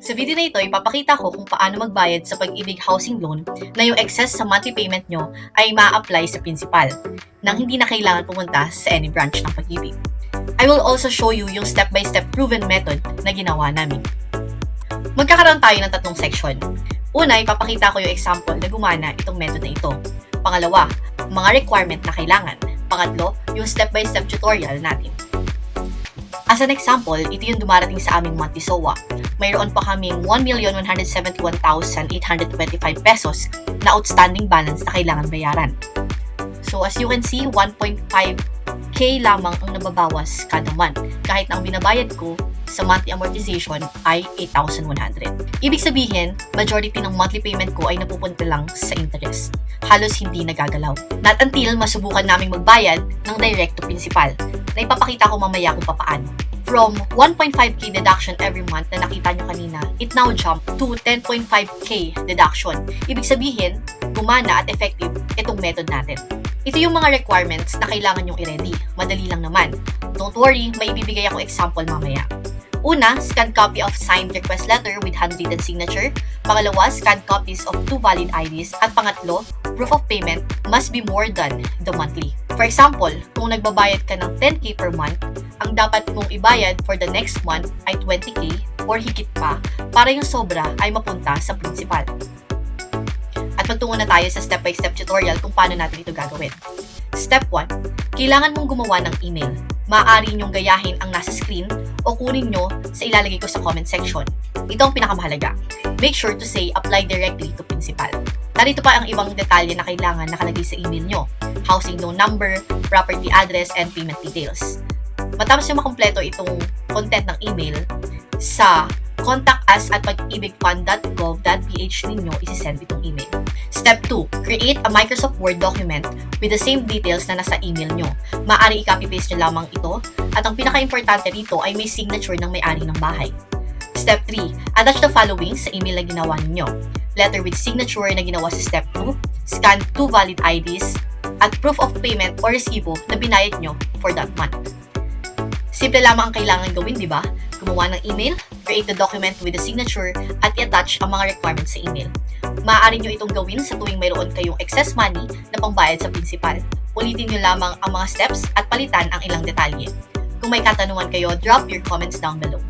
Sa video na ito, ipapakita ko kung paano magbayad sa Pag-ibig Housing Loan na yung excess sa monthly payment nyo ay ma-apply sa principal nang hindi na kailangan pumunta sa any branch ng Pag-ibig. I will also show you yung step-by-step proven method na ginawa namin. Magkakaroon tayo ng tatlong section. Una, ipapakita ko yung example na gumana itong method na ito. Pangalawa, mga requirement na kailangan. Pangatlo, yung step-by-step tutorial natin. As an example, ito yung dumarating sa aming monthly SOA. Mayroon pa kaming 1,171,825 pesos na outstanding balance na kailangan bayaran. So as you can see, 1.5k lamang ang nababawas kada month, kahit na ang binabayad ko sa monthly amortization ay 8,100. Ibig sabihin, majority ng monthly payment ko ay napupunta lang sa interest. Halos hindi nagagalaw. Not until masubukan naming magbayad ng direct to principal, na ipapakita ko mamaya kung papaano. From 1.5k deduction every month na nakita nyo kanina, it now jumped to 10.5k deduction. Ibig sabihin, gumana at effective itong method natin. Ito yung mga requirements na kailangan nyong i-ready. Madali lang naman. Don't worry, may ibibigay ako example mamaya. Una, scanned copy of signed request letter with handwritten signature. Pangalawa, scanned copies of 2 valid IDs. At pangatlo, proof of payment must be more than the monthly. For example, kung nagbabayad ka ng 10k per month, ang dapat mong ibayad for the next month ay 20k or higit pa para yung sobra ay mapunta sa principal. At magtungo na tayo sa step-by-step tutorial kung paano natin ito gagawin. Step 1, kailangan mong gumawa ng email. Maaari nyong gayahin ang nasa screen o kunin nyo sa ilalagay ko sa comment section. Ito ang pinakamahalaga. Make sure to say apply directly to principal. Narito pa ang ibang detalye na kailangan nakalagay sa email nyo. Housing loan number, property address, and payment details. Matapos nyo makumpleto itong content ng email, sa contact@pagibigfund.gov.ph ninyo isi-send itong email. Step 2, create a Microsoft Word document with the same details na nasa email nyo. Maaari i-copy-paste nyo lamang ito at ang pinaka-importante dito ay may signature ng may-ari ng bahay. Step 3, attach the following sa email na ginawa ninyo. Letter with signature na ginawa sa step 2, scan 2 valid IDs, at proof of payment o resibo na binayad nyo for that month. Simple lamang ang kailangan gawin, di ba? Gumawa ng email, create the document with the signature, at i-attach ang mga requirements sa email. Maaari nyo itong gawin sa tuwing mayroon kayong excess money na pangbayad sa principal. Ulitin nyo lamang ang mga steps at palitan ang ilang detalye. Kung may katanungan kayo, drop your comments down below.